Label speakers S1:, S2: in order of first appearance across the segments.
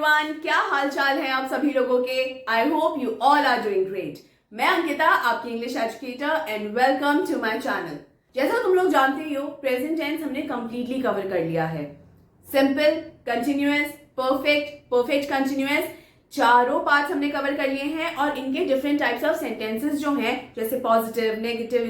S1: Everyone, क्या हाल चाल है आप सभी लोगों के। I hope you all are doing great. मैं अंकिता, आपकी English educator, and welcome to my channel. जैसा तुम लोग जानते ही हो, प्रेजेंट टेंस हमने कंप्लीटली कवर कर लिया है। Simple, continuous, perfect, perfect continuous, चारों पार्ट्स हमने कवर कर लिए हैं और इनके डिफरेंट टाइप्स ऑफ सेंटेंसेस जो हैं, जैसे पॉजिटिव, नेगेटिव,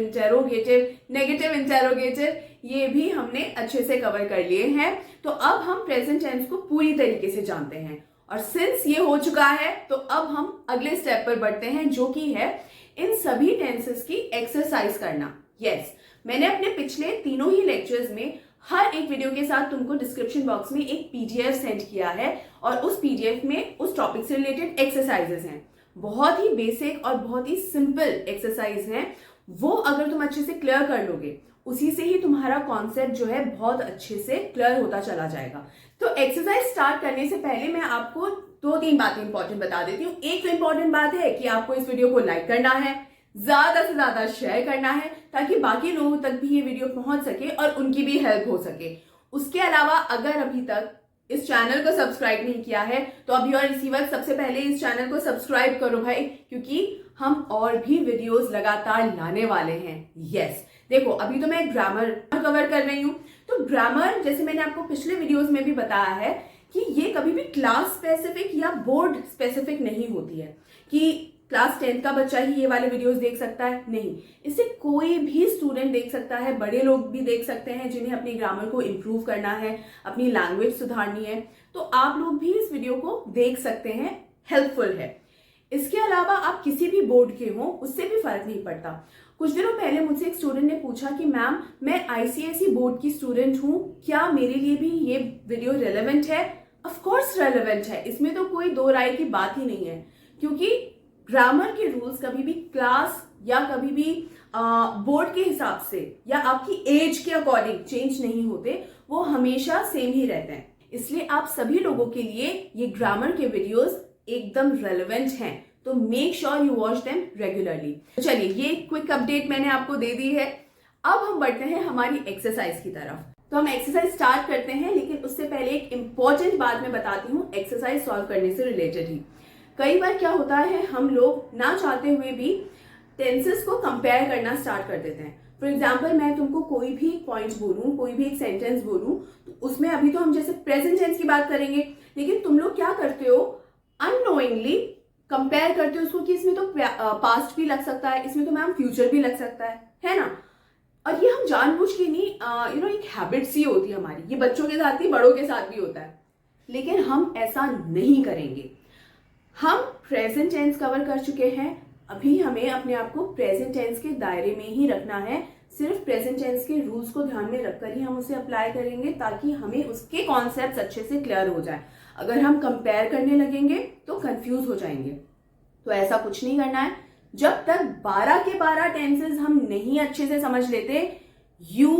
S1: इंटेरोगेटिव, ये भी हमने अच्छे से कवर कर लिए हैं। तो अब हम प्रेजेंट टेंस को पूरी तरीके से जानते हैं और सिंस ये हो चुका है तो अब हम अगले स्टेप पर बढ़ते हैं, जो कि है इन सभी टेंसेस की एक्सरसाइज करना। यस, मैंने अपने पिछले तीनों ही लेक्चर्स में हर एक वीडियो के साथ तुमको डिस्क्रिप्शन बॉक्स में एक पीडीएफ सेंड किया है और उस पीडीएफ में उस टॉपिक से रिलेटेड एक्सरसाइजेस हैं। बहुत ही बेसिक और बहुत ही सिंपल एक्सरसाइज हैं। वो अगर तुम अच्छे से क्लियर कर लोगे, उसी से ही तुम्हारा कॉन्सेप्ट जो है बहुत अच्छे से क्लियर होता चला जाएगा। तो एक्सरसाइज स्टार्ट करने से पहले मैं आपको 2-3 बातें इंपॉर्टेंट बता देती हूँ। एक तो इंपॉर्टेंट बात है कि आपको इस वीडियो को लाइक करना है, ज्यादा से ज्यादा शेयर करना है, ताकि बाकी लोगों तक भी ये वीडियो पहुंच सके और उनकी भी हेल्प हो सके। उसके अलावा अगर अभी तक इस चैनल को सब्सक्राइब नहीं किया है तो अभी और इसी वक्त सबसे पहले इस चैनल को सब्सक्राइब करो भाई, क्योंकि हम और भी वीडियोस लगातार लाने वाले हैं। यस, देखो अभी तो मैं ग्रामर कवर कर रही हूँ। तो ग्रामर, जैसे मैंने आपको पिछले वीडियोस में भी बताया है कि ये कभी भी क्लास स्पेसिफिक या बोर्ड स्पेसिफिक नहीं होती है कि क्लास 10th का बच्चा ही ये वाले वीडियोस देख सकता है। नहीं, इसे कोई भी स्टूडेंट देख सकता है, बड़े लोग भी देख सकते हैं जिन्हें अपनी ग्रामर को इम्प्रूव करना है, अपनी लैंग्वेज सुधारनी है। तो आप लोग भी इस वीडियो को देख सकते हैं, हेल्पफुल है। इसके अलावा आप किसी भी बोर्ड के हो, उससे भी फर्क नहीं पड़ता। कुछ दिनों पहले मुझसे एक स्टूडेंट ने पूछा कि मैम, मैं आईसीएसई बोर्ड की स्टूडेंट हूँ, क्या मेरे लिए भी ये वीडियो रेलेवेंट है? ऑफ कोर्स रेलेवेंट है, इसमें तो कोई दो राय की बात ही नहीं है, क्योंकि ग्रामर के रूल्स कभी भी क्लास या कभी भी बोर्ड के हिसाब से या आपकी एज के अकॉर्डिंग चेंज नहीं होते, वो हमेशा सेम ही रहते हैं। इसलिए आप सभी लोगों के लिए ये ग्रामर के वीडियोस एकदम रेलेवेंट हैं, तो make sure you watch them regularly. चलिए, ये क्विक अपडेट मैंने आपको दे दी है। अब हम बढ़ते हैं हमारी एक्सरसाइज की तरफ। तो हम एक्सरसाइज स्टार्ट करते हैं, लेकिन उससे पहले एक इंपॉर्टेंट बात मैं बताती हूँ एक्सरसाइज सॉल्व करने से रिलेटेड ही। कई बार क्या होता है, हम लोग ना चाहते हुए भी टेंसेस को कंपेयर करना स्टार्ट कर देते हैं। फॉर एग्जाम्पल, मैं तुमको कोई भी पॉइंट बोलूं, कोई भी एक सेंटेंस बोलूं, तो उसमें अभी तो हम जैसे प्रेजेंट टेंस की बात करेंगे, लेकिन तुम लोग क्या करते हो, अननोइंगली कंपेयर करते हो उसको कि इसमें तो पास्ट भी लग सकता है, इसमें तो मैम फ्यूचर भी लग सकता है ना। और ये हम जानबूझ के नहीं, एक हैबिट सी होती है हमारी। ये बच्चों के साथ ही, बड़ों के साथ भी होता है, लेकिन हम ऐसा नहीं करेंगे। हम प्रेजेंट टेंस कवर कर चुके हैं, अभी हमें अपने आप को प्रेजेंट टेंस के दायरे में ही रखना है। सिर्फ प्रेजेंट टेंस के रूल्स को ध्यान में रखकर ही हम उसे अप्लाई करेंगे, ताकि हमें उसके कॉन्सेप्ट्स अच्छे से क्लियर हो जाए। अगर हम कंपेयर करने लगेंगे तो कंफ्यूज हो जाएंगे। तो ऐसा कुछ नहीं करना है। जब तक 12 के 12 टेंसेस हम नहीं अच्छे से समझ लेते, you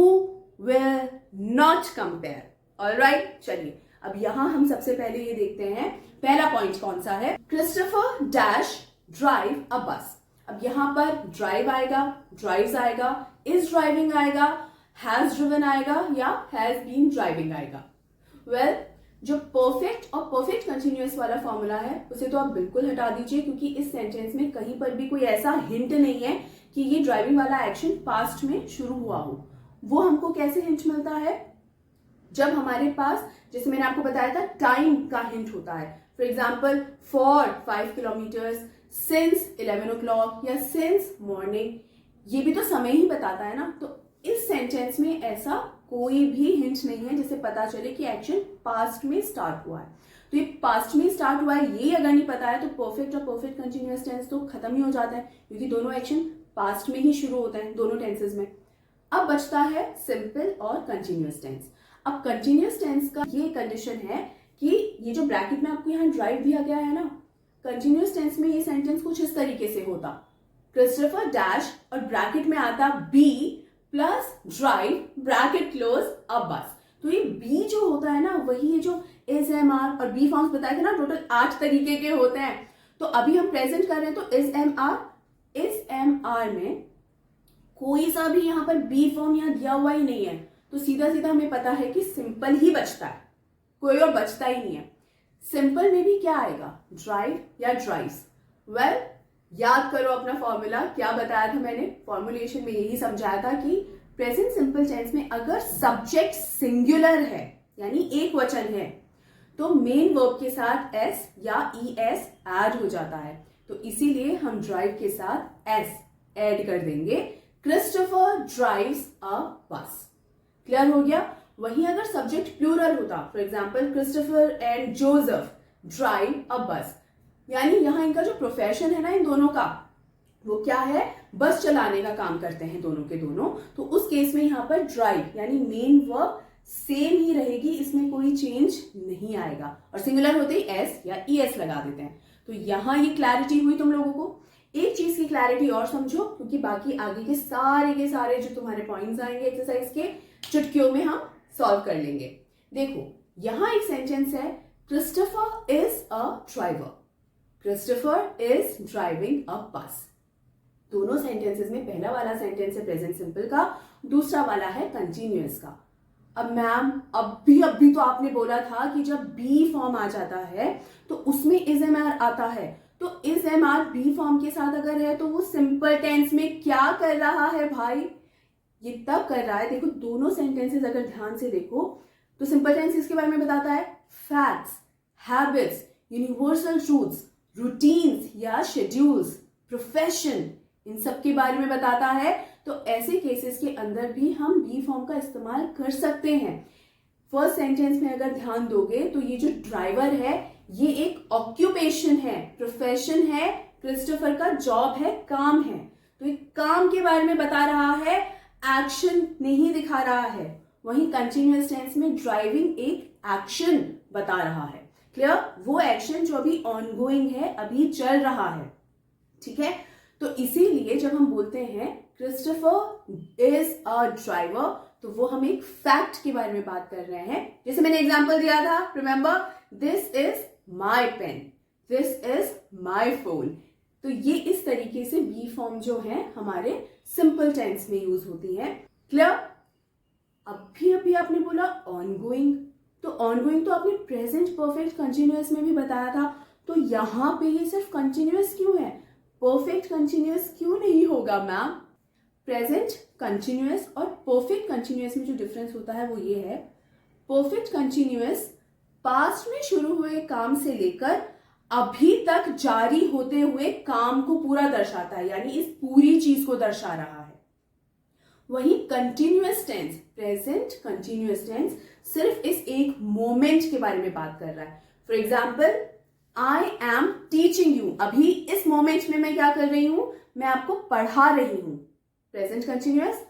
S1: will not compare. Alright, चलिए अब यहां हम सबसे पहले ये देखते हैं, पहला पॉइंट कौन सा है। क्रिस्टोफर डैश ड्राइव अ बस। अब यहां पर ड्राइव आएगा, ड्राइव्स आएगा, इज ड्राइविंग आएगा, हैज ड्रिवन आएगा या हैज बीन ड्राइविंग आएगा। वेल, जो परफेक्ट और परफेक्ट कंटिन्यूअस वाला फॉर्मूला है उसे तो आप बिल्कुल हटा दीजिए, क्योंकि इस सेंटेंस में कहीं पर भी कोई ऐसा हिंट नहीं है कि ये ड्राइविंग वाला एक्शन पास्ट में शुरू हुआ हो। वो हमको कैसे हिंट मिलता है, जब हमारे पास, जैसे मैंने आपको बताया था, टाइम का हिंट होता है। For example, for 5 kilometres, since 11 o'clock या सिंस मॉर्निंग, ये भी तो समय ही बताता है ना। तो इस सेंटेंस में ऐसा कोई भी हिंट नहीं है जिससे पता चले कि एक्शन पास्ट में स्टार्ट हुआ है। तो ये पास्ट में स्टार्ट हुआ है, ये अगर नहीं पता है तो परफेक्ट और परफेक्ट कंटिन्यूअस टेंस तो खत्म ही हो जाता है, क्योंकि दोनों एक्शन पास्ट में ही शुरू होते हैं, दोनों टेंसेस में। अब बचता है सिंपल और कंटिन्यूअस टेंस। अब कंटिन्यूअस टेंस का ये कंडीशन है कि ये जो ब्रैकेट में आपको यहाँ ड्राइव दिया गया है ना, कंटिन्यूअस टेंस में ये सेंटेंस कुछ इस तरीके से होता, क्रिस्टोफर डैश और ब्रैकेट में आता b plus drive bracket close अ बस। तो ये बी जो होता है ना, वही ये जो इज एम आर और बी फॉर्म्स बताए थे ना, टोटल 8 तरीके के होते हैं। तो अभी हम प्रेजेंट कर रहे हैं तो इज एम आर में कोई सा भी यहाँ पर बी फॉर्म यहाँ दिया हुआ ही नहीं है, तो सीधा सीधा हमें पता है कि सिंपल ही बचता है, कोई और बचता ही नहीं है। सिंपल में भी क्या आएगा, ड्राइव या ड्राइव्स। वेल, याद करो अपना फॉर्मूला, क्या बताया था मैंने फॉर्मुलेशन में, यही समझाया था कि प्रेजेंट सिंपल टेंस में अगर सब्जेक्ट सिंगुलर है यानी एक वचन है तो मेन वर्ब के साथ एस या ईएस ऐड हो जाता है, तो इसीलिए हम ड्राइव के साथ एस ऐड कर देंगे। क्रिस्टोफर ड्राइव्स अ बस। क्लियर हो गया। वहीं अगर सब्जेक्ट प्लूरल होता, for example Christopher and Joseph drive a बस, यानी यहां इनका जो प्रोफेशन है ना इन दोनों का, वो क्या है, बस चलाने का काम करते हैं दोनों के दोनों, तो उस केस में यहां पर ड्राइव यानी मेन वर्ब सेम ही रहेगी, इसमें कोई चेंज नहीं आएगा, और सिंगुलर होते ही एस या ईएस लगा देते हैं। तो यहां ये क्लैरिटी हुई तुम लोगों को। एक चीज की क्लैरिटी और समझो, क्योंकि बाकी आगे के सारे जो तुम्हारे पॉइंट्स आएंगे एक्सरसाइज के, चुटकियों में हम सॉल्व कर लेंगे। देखो यहां एक सेंटेंस है, Christopher is a driver, Christopher is driving a बस। दोनों सेंटेंसेस में पहला वाला सेंटेंस है प्रेजेंट सिंपल का, दूसरा वाला है कंटिन्यूअस का। अब मैम अभी तो आपने बोला था कि जब बी फॉर्म आ जाता है तो उसमें इज एम आर आता है, तो is am are be form के साथ अगर है तो वो सिंपल टेंस में क्या कर रहा है भाई, ये तब कर रहा है, देखो दोनों सेंटेंसेस अगर ध्यान से देखो तो सिंपल टेंस इसके बारे में बताता है, facts, habits, universal truths, routines या शेड्यूल्स, प्रोफेशन, इन सब के बारे में बताता है। तो ऐसे केसेस के अंदर भी हम बी फॉर्म का इस्तेमाल कर सकते हैं। फर्स्ट सेंटेंस में अगर ध्यान दोगे तो ये जो ड्राइवर है ये एक ऑक्यूपेशन है, प्रोफेशन है, क्रिस्टोफर का जॉब है, काम है, तो एक काम के बारे में बता रहा है, एक्शन नहीं दिखा रहा है। वहीं कंटिन्यूअस टेंस में ड्राइविंग एक एक्शन बता रहा है। क्लियर, वो एक्शन जो अभी ऑनगोइंग है, अभी चल रहा है, ठीक है। तो इसीलिए जब हम बोलते हैं क्रिस्टोफर इज अ ड्राइवर, तो वो हम एक फैक्ट के बारे में बात कर रहे हैं। जैसे मैंने एग्जांपल दिया था, remember, this is my pen, this is my phone. तो ये इस तरीके से बी फॉर्म जो है हमारे सिंपल टेंस में यूज होती है। क्लियर। अभी आपने बोला ऑनगोइंग, तो ऑनगोइंग तो आपने प्रेजेंट परफेक्ट कंटिन्यूअस में भी बताया था, तो यहां पे ये सिर्फ कंटिन्यूअस क्यों है, परफेक्ट कंटिन्यूअस क्यों नहीं होगा मैम? प्रेजेंट कंटिन्यूअस और परफेक्ट कंटिन्यूअस में जो डिफरेंस होता है वो ये है, परफेक्ट कंटिन्यूअस पास्ट में शुरू हुए काम से लेकर अभी तक जारी होते हुए काम को पूरा दर्शाता है, यानी इस पूरी चीज को दर्शा रहा है। वहीं continuous tense, present continuous tense सिर्फ इस एक मोमेंट के बारे में बात कर रहा है। For example, I am teaching you, अभी इस मोमेंट में मैं क्या कर रही हूं, मैं आपको पढ़ा रही हूं, present continuous.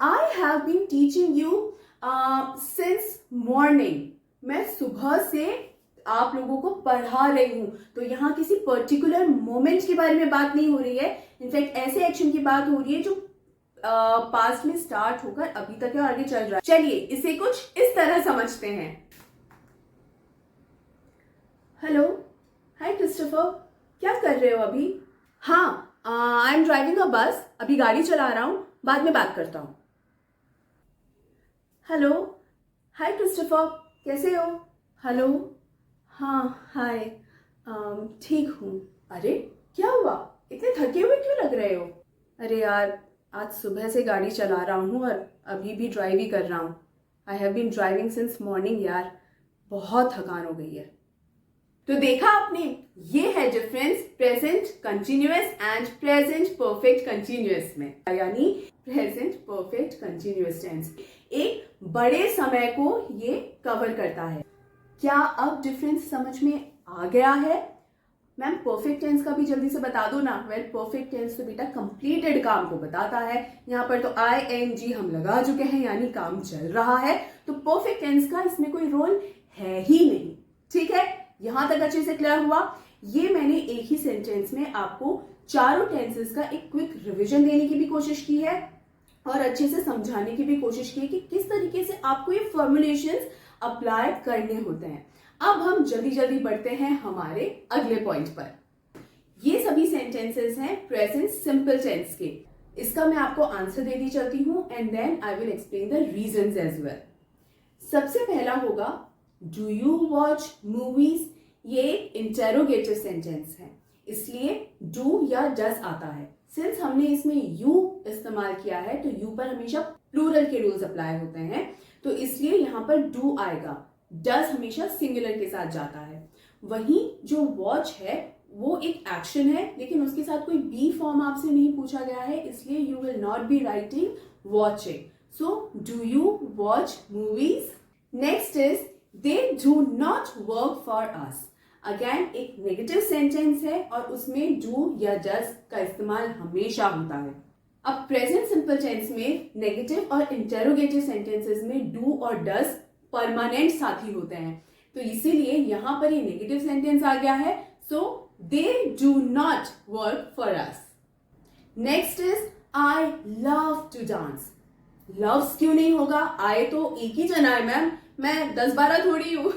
S1: I have been teaching you since morning, मैं सुबह से आप लोगों को पढ़ा रही हूं, तो यहां किसी पर्टिकुलर मोमेंट के बारे में बात नहीं हो रही है, इनफैक्ट ऐसे एक्शन की बात हो रही है जो पास्ट में स्टार्ट होकर अभी तक है और आगे चल रहा है। चलिए इसे कुछ इस तरह समझते हैं। हेलो, हाय क्रिस्टोफर, क्या कर रहे हो अभी? हाँ, आई एम ड्राइविंग अ बस, अभी गाड़ी चला रहा हूं, बाद में बात करता हूं। हेलो, हाय क्रिस्टोफर, कैसे हो? हेलो, हाँ हाय, ठीक हूं। अरे क्या हुआ, इतने थके हुए क्यों लग रहे हो? अरे यार, आज सुबह से गाड़ी चला रहा हूँ और अभी भी ड्राइव ही कर रहा हूँ। I have been driving since morning यार, बहुत थकान हो गई है। तो देखा आपने, ये है difference present continuous and present perfect continuous में, यानी प्रेजेंट परफेक्ट कंटिन्यूअस टेंस एक बड़े समय को ये कवर करता है। क्या अब डिफरेंस समझ में आ गया है? मैम परफेक्ट टेंस का भी जल्दी से बता दो ना। वेल, परफेक्ट टेंस तो बेटा कंप्लीटेड काम को बताता है, यहाँ पर तो ING हम लगा चुके हैं, यानी काम चल रहा है, तो परफेक्ट टेंस का इसमें कोई रोल है ही नहीं। ठीक है, यहां तक अच्छे से क्लियर हुआ। ये मैंने एक ही सेंटेंस में आपको चारों टेंसेस का एक क्विक रिवीजन देने की भी कोशिश की है और अच्छे से समझाने की भी कोशिश की है कि किस तरीके से आपको ये फॉर्मुलेशंस अप्लाई करने होते हैं। अब हम जल्दी जल्दी बढ़ते हैं हमारे अगले पॉइंट पर। ये सभी सेंटेंसेस हैं प्रेजेंट सिंपल टेंस के। इसका मैं आपको आंसर दे दी चलती हूं and then I will explain the reasons as well. सबसे पहला होगा, डू यू वॉच मूवीज ये एक इंटेरोगेटिव सेंटेंस है, इसलिए डू या डज आता है। सिंस हमने इसमें यू इस्तेमाल किया है तो यू पर हमेशा प्लूरल के रूल्स अप्लाई होते हैं, तो इसलिए यहाँ पर डू आएगा। डज हमेशा सिंगुलर के साथ जाता है। वहीं जो वॉच है वो एक एक्शन है, लेकिन उसके साथ कोई बी फॉर्म आपसे नहीं पूछा गया है, इसलिए you will not be writing watching. So do you watch movies? Next is they do not work for us. Again एक नेगेटिव सेंटेंस है और उसमें डू या डज का इस्तेमाल हमेशा होता है। अब प्रेजेंट सिंपल टेंस में नेगेटिव और इंटेरोगेटिव सेंटेंसेस में डू और डज परमानेंट साथी होते हैं, तो इसीलिए यहां पर ये नेगेटिव सेंटेंस आ गया है। So they do not work for us. Next is I love to dance. Loves क्यों नहीं होगा? आई तो एक ही जना है मैम, मैं 10-12 थोड़ी हूं।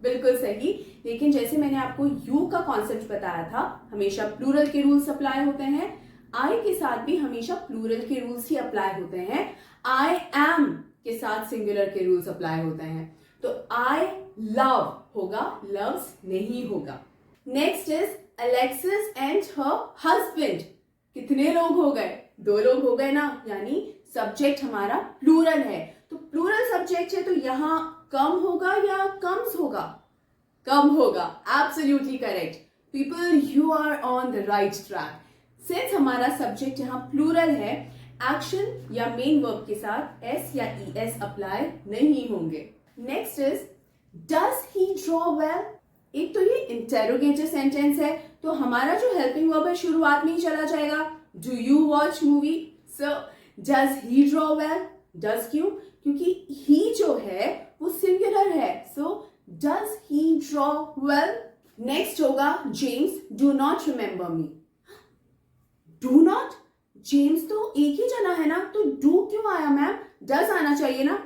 S1: बिल्कुल सही, लेकिन जैसे मैंने आपको यू का कॉन्सेप्ट बताया था, हमेशा प्लूरल के रूल्स अप्लाई होते हैं। आई के साथ भी हमेशा प्लूरल के रूल्स ही अप्लाई होते हैं। आई एम के साथ सिंगुलर के रूल्स अप्लाई होते हैं, तो आई लव होगा, लव्स नहीं होगा। Next is Alexis and her husband. कितने लोग हो गए? 2 लोग हो गए ना, यानी सब्जेक्ट हमारा प्लूरल है, तो प्लूरल सब्जेक्ट है तो यहां कम होगा या कम्स होगा? कम होगा। Absolutely correct people, you are on the right track. Since हमारा सब्जेक्ट यहाँ प्लूरल है, एक्शन या मेन वर्ब के साथ एस या ईएस अप्लाई नहीं होंगे। Next is does he draw well. एक तो ये इंटेरोगेटिव सेंटेंस है, तो हमारा जो हेल्पिंग वर्ब है शुरुआत में ही चला जाएगा। Do you watch movie? So does he draw well. Does क्यों? क्योंकि ही जो है वो सिंगुलर है, so does he draw well. Next होगा James do not remember me. Do not, James तो एक ही जना है ना, तो डू क्यों आया मैम? डज आना चाहिए ना।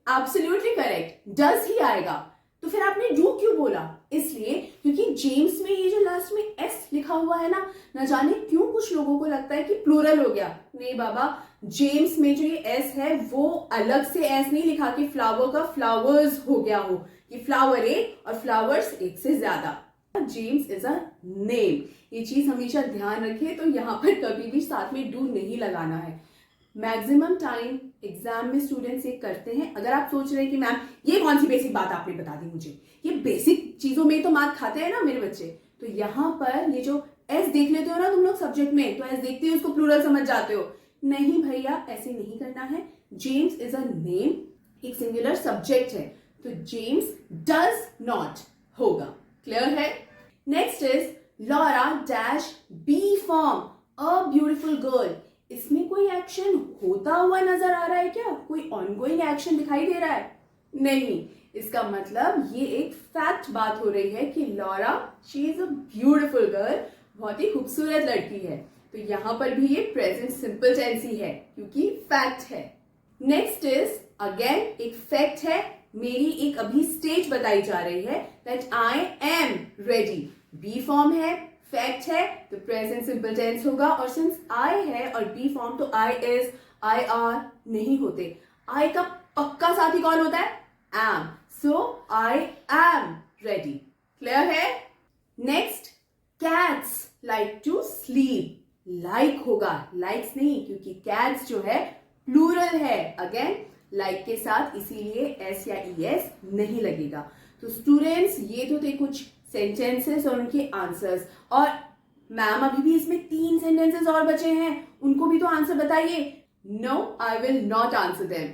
S1: एब्सोल्युटली करेक्ट, डज ही आएगा। तो फिर आपने डू क्यों बोला? इसलिए क्योंकि जेम्स में ये जो लास्ट में एस लिखा हुआ है ना, न जाने क्यों कुछ लोगों को लगता है कि प्लूरल हो गया। नहीं बाबा, जेम्स में जो ये एस है वो अलग से एस नहीं लिखा कि फ्लावर का फ्लावर्स हो गया हो, कि फ्लावर एक और फ्लावर्स एक से ज्यादा। जेम्स इज अ नेम, ये चीज हमेशा ध्यान रखिए। तो यहाँ पर कभी भी साथ में डू नहीं लगाना है। मैक्सिमम टाइम एग्जाम में स्टूडेंट्स ये करते हैं। अगर आप सोच रहे हैं कि मैम ये कौन सी बेसिक बात आपने बता दी मुझे, ये बेसिक चीजों में तो मार्क खाते हैं ना मेरे बच्चे, तो यहाँ पर ये जो एस देख लेते हो ना तुम लोग सब्जेक्ट में, तो एस देखते हो उसको प्लूरल समझ जाते हो। नहीं भैया, ऐसे नहीं करना है। जेम्स इज अ नेम, एक सिंगुलर सब्जेक्ट है, तो जेम्स डज नॉट होगा। क्लियर है? Next is Laura dash be form a beautiful girl. इसमें कोई एक्शन होता हुआ नजर आ रहा है क्या? कोई ऑनगोइंग एक्शन दिखाई दे रहा है? नहीं। इसका मतलब ये एक फैक्ट बात हो रही है कि Laura she is a beautiful girl, बहुत ही खूबसूरत लड़की है। तो यहां पर भी ये प्रेजेंट सिंपल टेंस ही है क्योंकि फैक्ट है। नेक्स्ट इज अगेन एक फैक्ट है, मेरी एक अभी स्टेज बताई जा रही है that I am ready. Be form है, फैक्ट है, तो प्रेजेंट सिंपल टेंस होगा। और सिंस आई है और बी फॉर्म, तो आई इज, आई आर नहीं होते। आई का पक्का साथी कौन होता है? Am. So I am ready. Clear है? Next, cats like to sleep. Like होगा, लाइक्स नहीं, क्योंकि कैट्स जो है प्लूरल है। अगेन लाइक के साथ, इसीलिए एस या ई एस नहीं लगेगा। तो स्टूडेंट्स, ये तो थे कुछ सेंटेंसेस और उनके आंसर्स। और मैम अभी भी इसमें 3 सेंटेंसेस और बचे हैं, उनको भी तो आंसर बताइए। No, I will not answer them.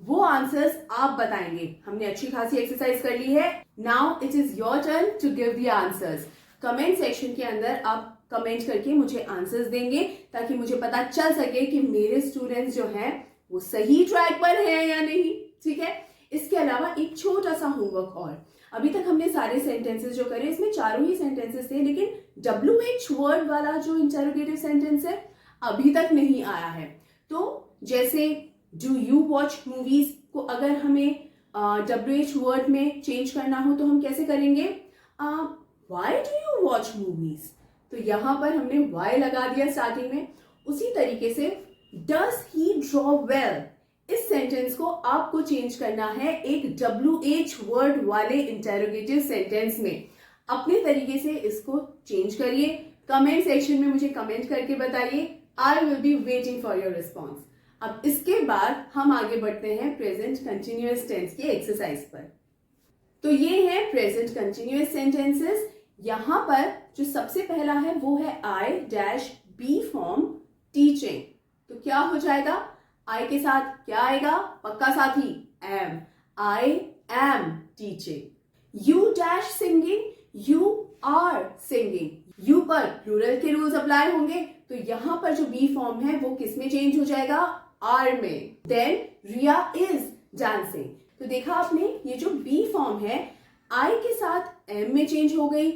S1: वो आंसर्स आप बताएंगे। हमने अच्छी खासी एक्सरसाइज कर ली है। Now it is your turn to give the answers. Comment section के अंदर आप कमेंट करके मुझे आंसर्स देंगे ताकि मुझे पता चल सके कि मेरे स्टूडेंट्स जो हैं वो सही ट्रैक पर हैं या नहीं। ठीक है? इसके अलावा एक छोटा सा होमवर्क और, अभी तक हमने सारे सेंटेंसेस जो करे इसमें चारों ही सेंटेंसेस थे, लेकिन WH वर्ड वाला जो इंटरोगेटिव सेंटेंस है अभी तक नहीं आया है। तो जैसे डू यू वॉच मूवीज को अगर हमें WH वर्ड में चेंज करना हो तो हम कैसे करेंगे? Why do you watch movies. तो यहां पर हमने वाई लगा दिया स्टार्टिंग में। उसी तरीके से डज ही ड्रॉ वेल, इस सेंटेंस को आपको चेंज करना है एक WH वर्ड वाले इंटेरोगेटिव सेंटेंस में। अपने तरीके से इसको चेंज करिए, कमेंट सेक्शन में मुझे कमेंट करके बताइए। I will be waiting for your response. अब इसके बाद हम आगे बढ़ते हैं प्रेजेंट कंटिन्यूअस टेंस की एक्सरसाइज पर। तो ये है प्रेजेंट कंटिन्यूअस सेंटेंसेस। यहां पर जो सबसे पहला है वो है I dash be form teaching. तो क्या हो जाएगा? आई के साथ क्या आएगा? पक्का साथी am. I am teaching. You dash singing, you are singing. You पर प्लूरल के रूल्स अप्लाई होंगे, तो यहां पर जो बी फॉर्म है वो किस में चेंज हो जाएगा? आर में। Then Riya is dancing. तो देखा आपने, ये जो बी फॉर्म है आई के साथ एम में चेंज हो गई,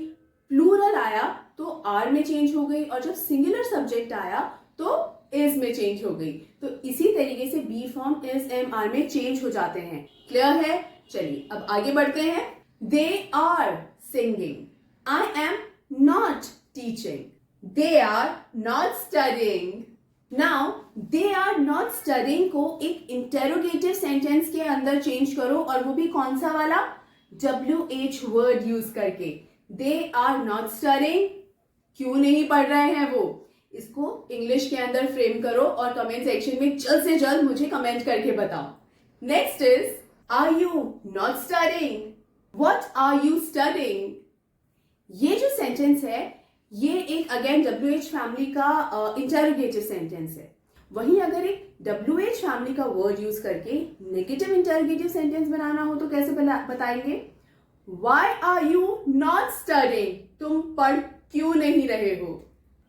S1: प्लूरल आया तो आर में चेंज हो गई, और जब सिंगुलर सब्जेक्ट आया तो इज में चेंज हो गई। तो इसी तरीके से be form is am are में चेंज हो जाते हैं। क्लियर है? चलिए अब आगे बढ़ते हैं। They are singing, I am not teaching, they are not studying. Now they are not studying को एक इंटेरोगेटिव सेंटेंस के अंदर चेंज करो, और वो भी कौन सा वाला? WH वर्ड यूज करके। दे आर नॉट स्टडिंग, क्यों नहीं पढ़ रहे हैं वो? इसको इंग्लिश के अंदर फ्रेम करो और कमेंट सेक्शन में जल्द से जल्द मुझे कमेंट करके बताओ। Next is are you not studying, what are you studying. ये जो सेंटेंस है ये एक अगेन WH फैमिली का इंटेरोगेटिव सेंटेंस है। वहीं अगर एक WH फैमिली का वर्ड यूज करके नेगेटिव इंटेरोगेटिव सेंटेंस बनाना हो तो कैसे बताएंगे? Why are you not studying? तुम पढ़ क्यों नहीं रहे हो?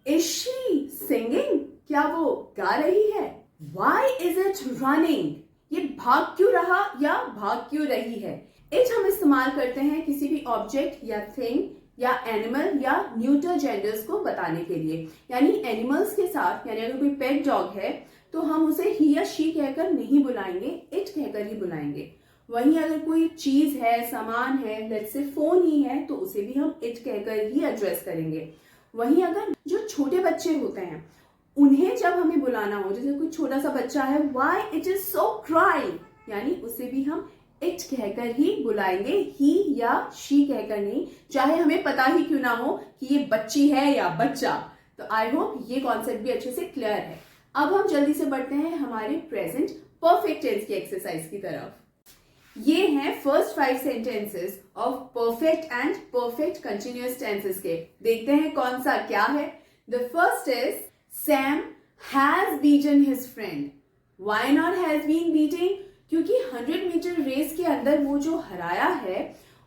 S1: Is she singing? क्या वो गा रही है? Why is it running? ये भाग क्यों रहा या भाग क्यों रही है? It हम इस्तेमाल करते हैं किसी भी ऑब्जेक्ट या थिंग या एनिमल या न्यूटर जेंडर्स को बताने के लिए। यानी एनिमल्स के साथ, यानी अगर कोई पेट डॉग है तो हम उसे ही या शी कहकर नहीं बुलाएंगे, इट कहकर ही बुलाएंगे। वहीं अगर कोई चीज है, सामान है, लेट्स से फोन ही है, तो उसे भी हम इट कहकर ही एड्रेस करेंगे। वहीं अगर जो छोटे बच्चे होते हैं उन्हें जब हमें बुलाना हो, जैसे कोई छोटा सा बच्चा है, why it is so crying, यानी उसे भी हम इट कहकर ही बुलाएंगे, ही या शी कहकर नहीं, चाहे हमें पता ही क्यों ना हो कि ये बच्ची है या बच्चा। तो आई होप ये कॉन्सेप्ट भी अच्छे से क्लियर है। अब हम जल्दी से बढ़ते हैं हमारे प्रेजेंट परफेक्ट टेंस की एक्सरसाइज की तरफ। ये हैं first 5 sentences of perfect and perfect continuous tenses के। देखते हैं कौन सा क्या है। The first is Sam has beaten his friend. Why not has been beating? क्योंकि 100 मीटर रेस के अंदर वो जो हराया है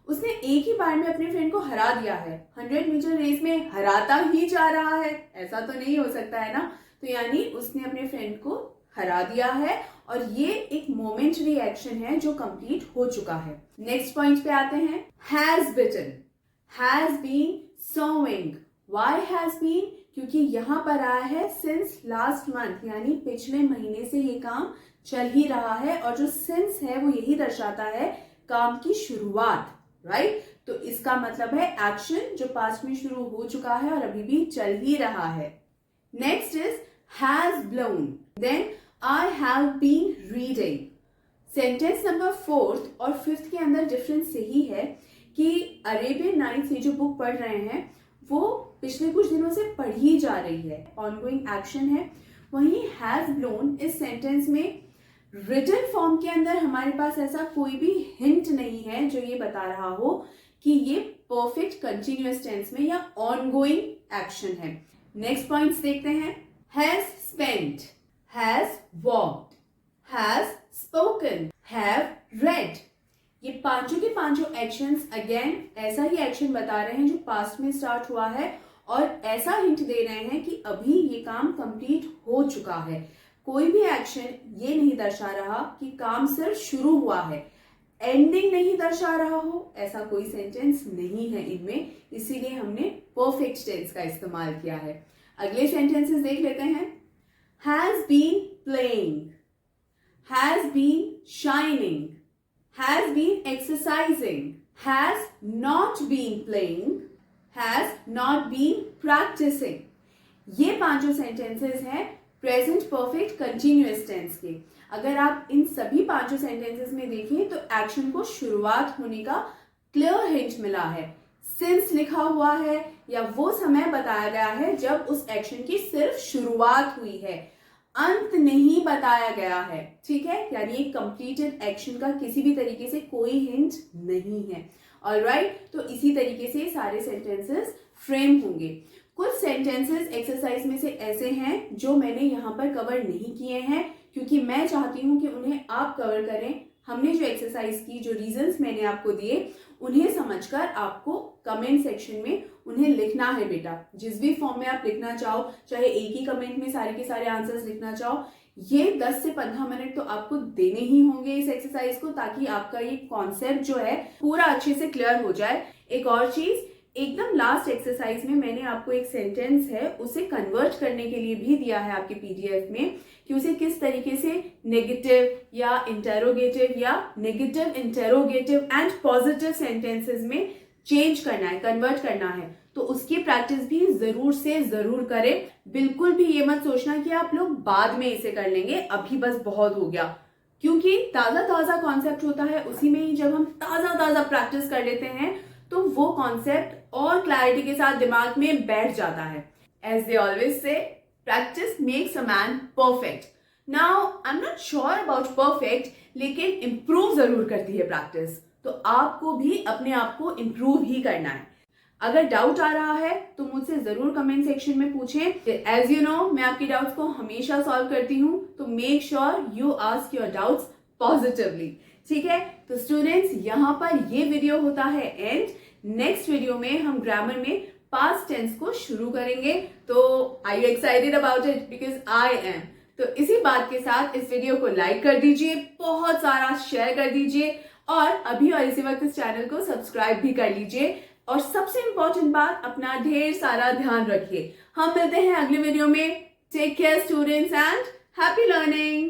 S1: उसने एक ही बार में अपने फ्रेंड को हरा दिया है। 100 मीटर रेस में हराता ही जा रहा है, ऐसा तो नहीं हो सकता है ना। तो यानी उसने अपने फ्रेंड को हरा दिया है, और ये एक मोमेंटरी एक्शन है जो कंप्लीट हो चुका है। नेक्स्ट पॉइंट पे आते हैं। Has beaten, has been sowing. Why has been? क्योंकि यहाँ पर आया है सिंस लास्ट मंथ, यानी पिछले महीने से ये काम चल ही रहा है, और जो सिंस है वो यही दर्शाता है काम की शुरुआत, राइट? तो इसका मतलब है एक्शन जो पास्ट में शुरू हो चुका है और अभी भी चल ही रहा है। Next is has blown, then I have been reading. Sentence number 4th और 5th के अंदर डिफरेंस यही है कि अरेबियन नाइट्स ये जो बुक पढ़ रहे हैं वो पिछले कुछ दिनों से पढ़ी जा रही है, ऑनगोइंग एक्शन है। वहीं हैज ब्लोन इस सेंटेंस में रिटन फॉर्म के अंदर हमारे पास ऐसा कोई भी हिंट नहीं है जो ये बता रहा हो कि ये परफेक्ट कंटिन्यूअस टेंस में या ऑनगोइंग एक्शन है। नेक्स्ट पॉइंट्स देखते हैं। Has spent, has walked, has spoken, have read. ये पांचों के पांचों एक्शंस अगेन ऐसा ही एक्शन बता रहे हैं जो पास्ट में स्टार्ट हुआ है, और ऐसा हिंट दे रहे हैं कि अभी ये काम कंप्लीट हो चुका है। कोई भी एक्शन ये नहीं दर्शा रहा कि काम सिर्फ शुरू हुआ है, एंडिंग नहीं दर्शा रहा हो, ऐसा कोई सेंटेंस नहीं है इनमें, इसीलिए हमने परफेक्ट टेंस का इस्तेमाल किया है। अगले सेंटेंसेस देख लेते हैं। Has been playing, has been shining, has been exercising, has not been playing, has not been practising. ये पांचों सेंटेंसेस हैं प्रेजेंट परफेक्ट कंटिन्यूअस टेंस के। अगर आप इन सभी पांचों सेंटेंसेस में देखें तो एक्शन को शुरुआत होने का क्लियर हिंट मिला है। सिंस लिखा हुआ है या वो समय बताया गया है जब उस एक्शन की सिर्फ शुरुआत हुई है, अंत नहीं बताया गया है, ठीक है। यानी एक कंप्लीटेड एक्शन का किसी भी तरीके से कोई हिंट नहीं है। ऑलराइट, तो इसी तरीके से सारे सेंटेंसेस फ्रेम होंगे। कुछ सेंटेंसेस एक्सरसाइज में से ऐसे हैं जो मैंने यहाँ पर कवर नहीं किए हैं क्योंकि मैं चाहती हूँ कि उन्हें आप कवर करें। हमने जो एक्सरसाइज की, जो रीजंस मैंने आपको दिए, उन्हें समझकर आपको कमेंट सेक्शन में उन्हें लिखना है बेटा। जिस भी फॉर्म में आप लिखना चाहो, चाहे एक ही कमेंट में सारे के सारे आंसर्स लिखना चाहो, ये 10 से 15 मिनट तो आपको देने ही होंगे इस एक्सरसाइज को, ताकि आपका ये कॉन्सेप्ट जो है पूरा अच्छे से क्लियर हो जाए। एक और चीज, एकदम लास्ट एक्सरसाइज में मैंने आपको एक सेंटेंस है उसे कन्वर्ट करने के लिए भी दिया है आपके पीडीएफ में कि उसे किस तरीके से नेगेटिव या इंटेरोगेटिव या negative interrogative and positive sentences में चेंज करना है, कन्वर्ट करना है। तो उसकी प्रैक्टिस भी जरूर से जरूर करें। बिल्कुल भी ये मत सोचना कि आप लोग बाद में इसे कर लेंगे, अभी बस बहुत हो गया, क्योंकि ताजा ताजा कॉन्सेप्ट होता है, उसी में ही जब हम ताजा ताजा प्रैक्टिस कर लेते हैं तो वो कॉन्सेप्ट और क्लैरिटी के साथ दिमाग में बैठ जाता है। As they always say, practice makes a man perfect. Now I am not sure about perfect, लेकिन इंप्रूव जरूर करती है प्रैक्टिस। तो आपको भी अपने आप को इंप्रूव ही करना है। अगर डाउट आ रहा है तो मुझसे जरूर कमेंट सेक्शन में पूछें। एज यू नो, मैं आपके डाउट्स को हमेशा सॉल्व करती हूँ, तो make sure you ask your doubts positively, ठीक है। तो स्टूडेंट्स, यहाँ पर ये वीडियो होता है एंड। नेक्स्ट वीडियो में हम ग्रामर में पास्ट टेंस को शुरू करेंगे। तो are you excited about it? Because I am. तो इसी बात के साथ इस वीडियो को लाइक कर दीजिए, बहुत सारा शेयर कर दीजिए और अभी और इसी वक्त इस चैनल को सब्सक्राइब भी कर लीजिए। और सबसे इंपॉर्टेंट बात, अपना ढेर सारा ध्यान रखिए। हम मिलते हैं अगले वीडियो में। Take care students and happy learning.